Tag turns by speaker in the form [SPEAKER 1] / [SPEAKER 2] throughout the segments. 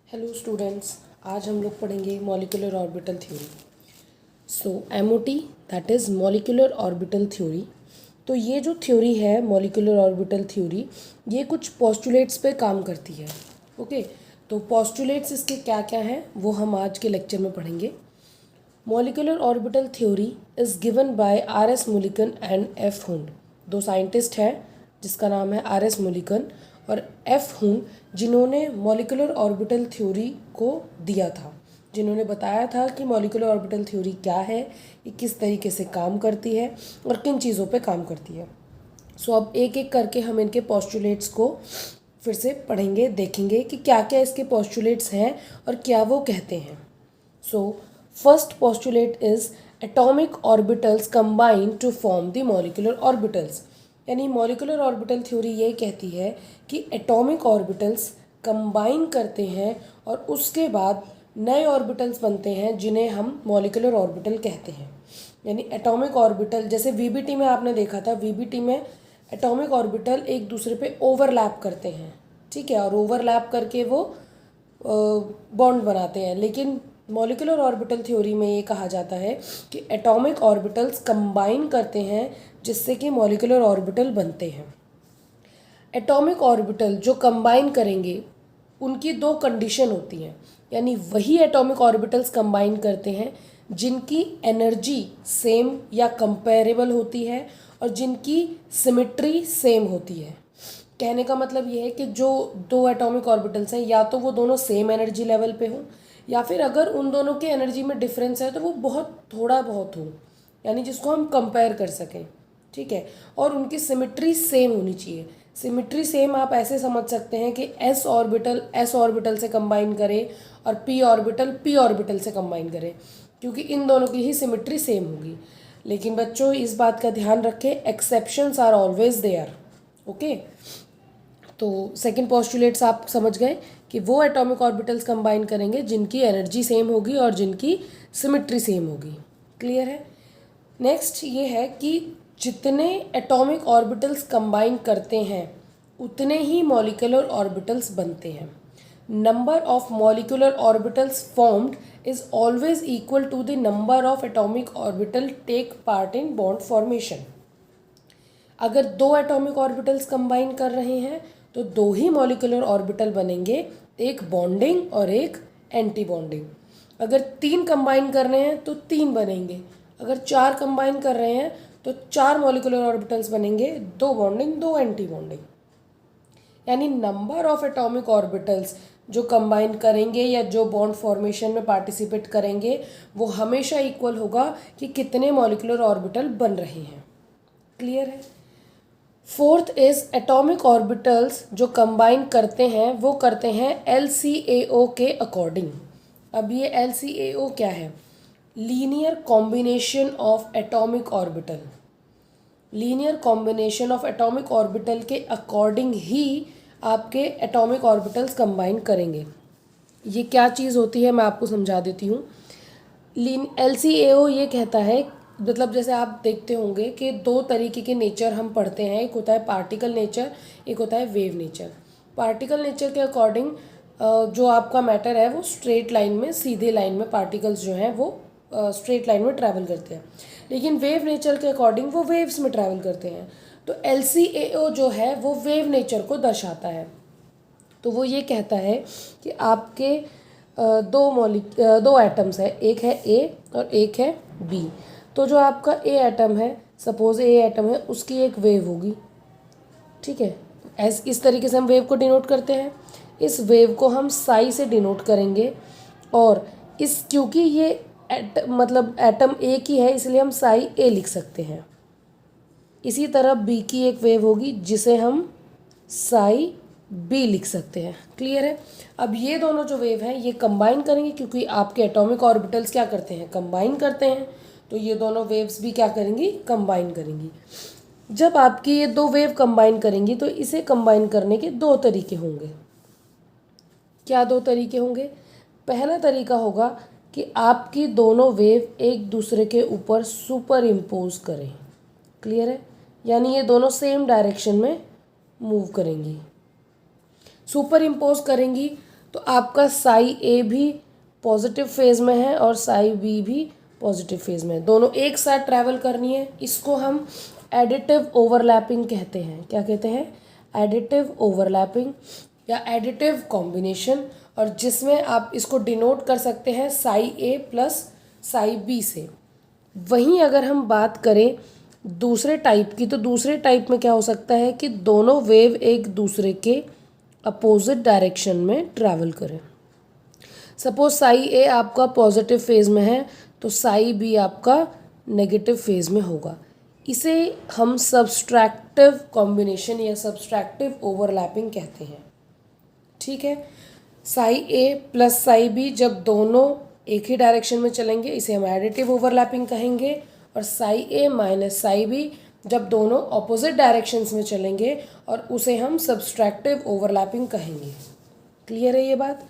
[SPEAKER 1] Hello students, आज हम लोग पढ़ेंगे molecular orbital theory. So MOT that is molecular orbital theory. तो ये जो थ्योरी है मॉलिक्यूलर ऑर्बिटल थ्योरी, ये कुछ पोस्टुलेट्स पे काम करती है। ओके, तो पोस्टुलेट्स इसके क्या क्या हैं वो हम आज के लेक्चर में पढ़ेंगे। Molecular orbital theory is given by RS. Mulliken and F. Hund. दो साइंटिस्ट हैं जिसका नाम है आर.एस. मुलिकन और एफ. हुंड, जिन्होंने मॉलिक्यूलर ऑर्बिटल थ्योरी को दिया था, जिन्होंने बताया था कि मॉलिक्यूलर ऑर्बिटल थ्योरी क्या है, ये किस तरीके से काम करती है और किन चीज़ों पे काम करती है। सो अब एक एक करके हम इनके पोस्टुलेट्स को फिर से पढ़ेंगे, देखेंगे कि क्या क्या इसके पोस्टुलेट्स हैं और क्या वो कहते हैं। So, first postulate is atomic orbitals combine to form the molecular orbitals। यानी molecular orbital theory ये कहती है कि atomic orbitals combine करते हैं और उसके बाद नए orbitals बनते हैं जिन्हें हम molecular orbital कहते हैं। यानी atomic orbital, जैसे VBT में आपने देखा था, VBT में atomic orbital एक दूसरे पे overlap करते हैं, ठीक है, और overlap करके वो बॉन्ड बनाते हैं। लेकिन मॉलिक्यूलर ऑर्बिटल थ्योरी में ये कहा जाता है कि एटॉमिक ऑर्बिटल्स कंबाइन करते हैं जिससे कि मॉलिक्यूलर ऑर्बिटल बनते हैं। एटॉमिक ऑर्बिटल जो कंबाइन करेंगे उनकी दो कंडीशन होती हैं, यानी वही एटॉमिक ऑर्बिटल्स कंबाइन करते हैं जिनकी एनर्जी सेम या कंपेरेबल होती है और जिनकी सिमेट्री सेम होती है। कहने का मतलब ये है कि जो दो एटॉमिक ऑर्बिटल्स हैं, या तो वो दोनों सेम एनर्जी लेवल पे हों, या फिर अगर उन दोनों के एनर्जी में डिफरेंस है तो वो बहुत थोड़ा बहुत हो, यानी जिसको हम कंपेयर कर सकें, ठीक है। और उनकी सिमेट्री सेम होनी चाहिए। सिमेट्री सेम आप ऐसे समझ सकते हैं कि एस ऑर्बिटल से कंबाइन करे और पी ऑर्बिटल से कंबाइन करे, क्योंकि इन दोनों की ही सिमेट्री सेम होगी। लेकिन बच्चों इस बात का ध्यान रखें, exceptions are always there. Okay, तो सेकंड पोस्टुलेट्स आप समझ गए कि वो एटॉमिक ऑर्बिटल्स कंबाइन करेंगे जिनकी एनर्जी सेम होगी और जिनकी सिमेट्री सेम होगी। क्लियर है। नेक्स्ट ये है कि जितने एटॉमिक ऑर्बिटल्स कंबाइन करते हैं उतने ही मॉलिक्यूलर ऑर्बिटल्स बनते हैं। Number of molecular orbitals formed is always equal to the number of atomic orbital take part in bond formation. अगर दो एटॉमिक ऑर्बिटल्स कंबाइन कर रहे हैं तो दो ही मॉलिक्यूलर ऑर्बिटल बनेंगे, एक बॉन्डिंग और एक एंटी बॉन्डिंग। अगर तीन कंबाइन कर रहे हैं तो तीन बनेंगे, अगर चार कंबाइन कर रहे हैं तो चार मॉलिक्यूलर ऑर्बिटल्स बनेंगे, दो बॉन्डिंग दो एंटी बॉन्डिंग। यानी नंबर ऑफ एटॉमिक ऑर्बिटल्स जो कंबाइन करेंगे या जो बॉन्ड फॉर्मेशन में पार्टिसिपेट करेंगे वो हमेशा इक्वल होगा कि कितने मॉलिक्यूलर ऑर्बिटल बन रहे हैं। क्लियर है। फोर्थ इज एटॉमिक ऑर्बिटल्स जो कंबाइन करते हैं वो करते हैं LCAO के अकॉर्डिंग। अब ये LCAO क्या है? Linear combination of atomic orbital. Linear combination of atomic orbital के अकॉर्डिंग ही आपके एटॉमिक ऑर्बिटल्स कंबाइन करेंगे। ये क्या चीज़ होती है मैं आपको समझा देती हूँ। LCAO ये कहता है, मतलब जैसे आप देखते होंगे कि दो तरीके के नेचर हम पढ़ते हैं, एक होता है पार्टिकल नेचर, एक होता है वेव नेचर। पार्टिकल नेचर के अकॉर्डिंग जो आपका मैटर है वो स्ट्रेट लाइन में, सीधे लाइन में पार्टिकल्स जो हैं वो स्ट्रेट लाइन में ट्रैवल करते हैं, लेकिन वेव नेचर के अकॉर्डिंग वो वेव्स में ट्रैवल करते हैं। तो LCAO जो है वो वेव नेचर को दर्शाता है। तो वो ये कहता है कि आपके दो एटम्स है, एक है A और एक है B। तो जो आपका A एटम है, सपोज A एटम है, उसकी एक वेव होगी, ठीक है। इस तरीके से हम वेव को डिनोट करते हैं। इस वेव को हम साई से डिनोट करेंगे और इस क्योंकि ये मतलब एटम एक ही है इसलिए हम साई A लिख सकते हैं। इसी तरह B की एक वेव होगी जिसे हम साई B लिख सकते हैं। क्लियर है। अब ये दोनों जो वेव हैं ये कंबाइन करेंगे, क्योंकि आपके एटॉमिक ऑर्बिटल्स क्या करते हैं? कंबाइन करते हैं। तो ये दोनों वेव्स भी क्या करेंगी? कंबाइन करेंगी। जब आपकी ये दो वेव कंबाइन करेंगी तो इसे कंबाइन करने के दो तरीके होंगे। क्या दो तरीके होंगे? पहला तरीका होगा कि आपकी दोनों वेव एक दूसरे के ऊपर सुपर इम्पोज करें। क्लियर है। यानी ये दोनों सेम डायरेक्शन में मूव करेंगी। सुपर इम्पोज करेंगी तो आपका साई ए भी पॉजिटिव फेज़ में है और साई बी भी पॉजिटिव फेज़ में है, दोनों एक साथ ट्रैवल करनी है। इसको हम एडिटिव ओवरलैपिंग कहते हैं। क्या कहते हैं? एडिटिव ओवरलैपिंग या एडिटिव कॉम्बिनेशन, और जिसमें आप इसको डिनोट कर सकते हैं साई ए प्लस साई बी से। वहीं अगर हम बात करें दूसरे टाइप की, तो दूसरे टाइप में क्या हो सकता है कि दोनों वेव एक दूसरे के अपोजिट डायरेक्शन में ट्रैवल करें। सपोज साई ए आपका पॉजिटिव फेज़ में है तो साई बी आपका नेगेटिव फेज़ में होगा। इसे हम सब्सट्रैक्टिव कॉम्बिनेशन या सब्सट्रैक्टिव ओवरलैपिंग कहते हैं। ठीक है, साई ए प्लस साई बी जब दोनों एक ही डायरेक्शन में चलेंगे इसे हम एडिटिव ओवरलैपिंग कहेंगे, और साई ए माइनस साई बी जब दोनों ऑपोजिट डायरेक्शंस में चलेंगे और उसे हम सब्सट्रैक्टिव ओवरलैपिंग कहेंगे। क्लियर है ये बात?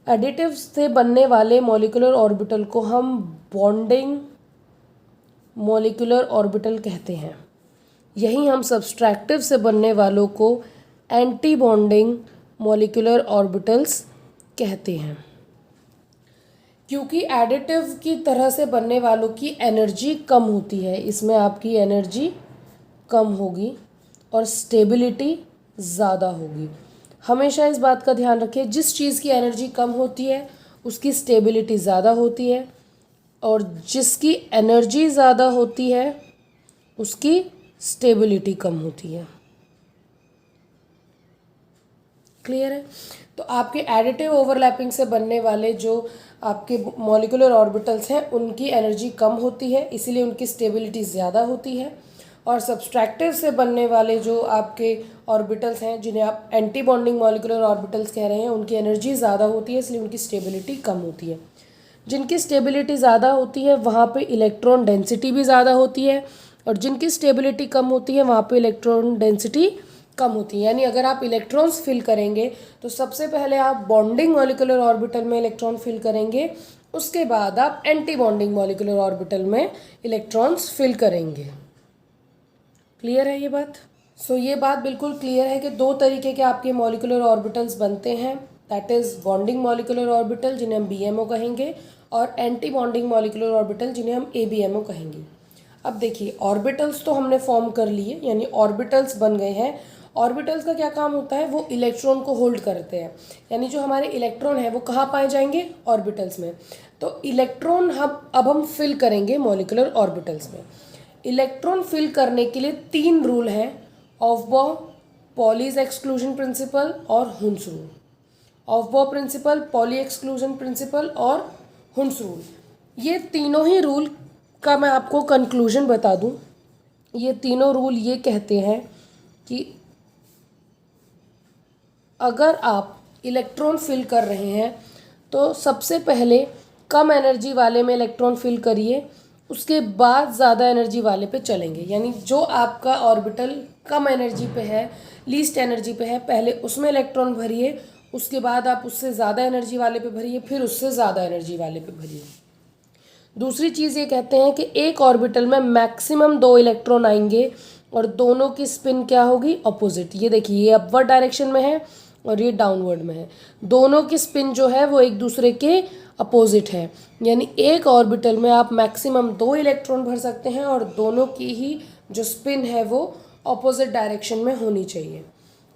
[SPEAKER 1] एडिटिव से बनने वाले मॉलिक्यूलर ऑर्बिटल को हम बॉन्डिंग मॉलिक्यूलर ऑर्बिटल कहते हैं। यहीं हम सब्सट्रैक्टिव से बनने वालों को एंटी बॉन्डिंग मॉलिक्यूलर ऑर्बिटल्स कहते हैं। क्योंकि एडिटिव की तरह से बनने वालों की एनर्जी कम होती है, इसमें आपकी एनर्जी कम होगी और स्टेबिलिटी ज़्यादा होगी। हमेशा इस बात का ध्यान रखें, जिस चीज़ की एनर्जी कम होती है उसकी स्टेबिलिटी ज़्यादा होती है, और जिसकी एनर्जी ज़्यादा होती है उसकी स्टेबिलिटी कम होती है। क्लियर है? तो आपके एडिटिव ओवरलैपिंग से बनने वाले जो आपके मॉलिक्यूलर ऑर्बिटल्स हैं उनकी एनर्जी कम होती है, इसीलिए उनकी स्टेबिलिटी ज़्यादा होती है। और सब्सट्रैक्टिव से बनने वाले जो आपके ऑर्बिटल्स हैं जिन्हें आप एंटी बॉन्डिंग मॉलिक्यूलर ऑर्बिटल्स कह रहे हैं, उनकी एनर्जी ज़्यादा होती है, इसलिए उनकी स्टेबिलिटी कम होती है। जिनकी स्टेबिलिटी ज़्यादा होती है वहाँ पे इलेक्ट्रॉन डेंसिटी भी ज़्यादा होती है, और जिनकी स्टेबिलिटी कम होती है वहाँ पे इलेक्ट्रॉन डेंसिटी कम होती है। यानी अगर आप इलेक्ट्रॉन्स फिल करेंगे तो सबसे पहले आप बॉन्डिंग मॉलिक्यूलर ऑर्बिटल में इलेक्ट्रॉन फिल करेंगे, उसके बाद आप एंटी बॉन्डिंग मॉलिक्यूलर ऑर्बिटल में इलेक्ट्रॉन्स फिल करेंगे। क्लियर है ये बात? सो ये बात बिल्कुल क्लियर है कि दो तरीके के आपके मॉलिक्यूलर ऑर्बिटल्स बनते हैं, that is bonding molecular orbital जिन्हें हम BMO कहेंगे, और एंटी बॉन्डिंग मॉलिक्यूलर ऑर्बिटल जिन्हें हम ABMO कहेंगे। अब देखिए, ऑर्बिटल्स तो हमने फॉर्म कर लिए, यानी ऑर्बिटल्स बन गए हैं। ऑर्बिटल्स का क्या काम होता है? वो इलेक्ट्रॉन को होल्ड करते हैं, यानी जो हमारे इलेक्ट्रॉन है वो कहाँ पाए जाएंगे? ऑर्बिटल्स में। तो इलेक्ट्रॉन हम फिल करेंगे मॉलिक्यूलर ऑर्बिटल्स में। इलेक्ट्रॉन फिल करने के लिए 3 रूल हैं, ऑफबॉ, पॉलीज एक्सक्लूजन प्रिंसिपल और Hund's rule. Aufbau principle, Pauli exclusion principle और हुन्स रूल, ये तीनों ही रूल का मैं आपको कंक्लूजन बता दूं। ये तीनों रूल ये कहते हैं कि अगर आप इलेक्ट्रॉन फिल कर रहे हैं तो सबसे पहले कम एनर्जी वाले में इलेक्ट्रॉन फिल करिए, उसके बाद ज़्यादा एनर्जी वाले पे चलेंगे। यानी जो आपका ऑर्बिटल कम एनर्जी पे है, लीस्ट एनर्जी पे है, पहले उसमें इलेक्ट्रॉन भरिए, उसके बाद आप उससे ज़्यादा एनर्जी वाले पे भरिए, फिर उससे ज़्यादा एनर्जी वाले पे भरिए। दूसरी चीज़ ये कहते हैं कि एक ऑर्बिटल में मैक्सिमम 2 इलेक्ट्रॉन आएंगे और दोनों की स्पिन क्या होगी? अपोजिट। ये देखिए, ये अपवर्ड डायरेक्शन में है और ये डाउनवर्ड में है। दोनों की स्पिन जो है वो एक दूसरे के अपोजिट है, यानी एक ऑर्बिटल में आप मैक्सिमम 2 इलेक्ट्रॉन भर सकते हैं और दोनों की ही जो स्पिन है वो अपोजिट डायरेक्शन में होनी चाहिए।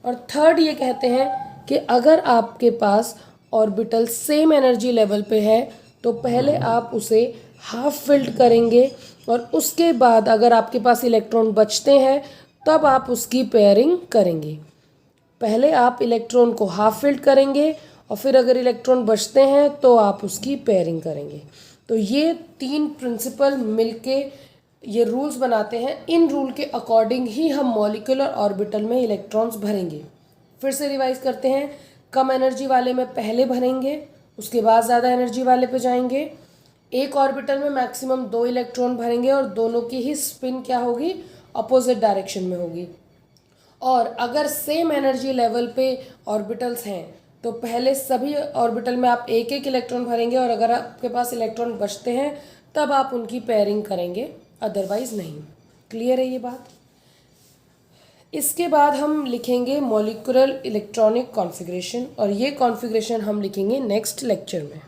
[SPEAKER 1] और थर्ड ये कहते हैं कि अगर आपके पास ऑर्बिटल सेम एनर्जी लेवल पे है तो पहले आप उसे हाफ फिल्ड करेंगे, और उसके बाद अगर आपके पास इलेक्ट्रॉन बचते हैं तब आप उसकी पेयरिंग करेंगे। पहले आप इलेक्ट्रॉन को हाफ फिल्ड करेंगे और फिर अगर इलेक्ट्रॉन बचते हैं तो आप उसकी पेयरिंग करेंगे। तो ये 3 प्रिंसिपल मिलके ये रूल्स बनाते हैं। इन रूल के अकॉर्डिंग ही हम मॉलिक्यूलर ऑर्बिटल में इलेक्ट्रॉन्स भरेंगे। फिर से रिवाइज करते हैं, कम एनर्जी वाले में पहले भरेंगे, उसके बाद ज़्यादा एनर्जी वाले पे जाएंगे। एक ऑर्बिटल में मैक्सिमम 2 इलेक्ट्रॉन भरेंगे और दोनों की ही स्पिन क्या होगी? अपोजिट डायरेक्शन में होगी। और अगर सेम एनर्जी लेवल पे ऑर्बिटल्स हैं तो पहले सभी ऑर्बिटल में आप एक एक इलेक्ट्रॉन भरेंगे, और अगर आपके पास इलेक्ट्रॉन बचते हैं तब आप उनकी पेयरिंग करेंगे, अदरवाइज नहीं। क्लियर है ये बात? इसके बाद हम लिखेंगे मॉलिक्यूलर इलेक्ट्रॉनिक कॉन्फ़िगरेशन, और ये कॉन्फ़िगरेशन हम लिखेंगे नेक्स्ट लेक्चर में।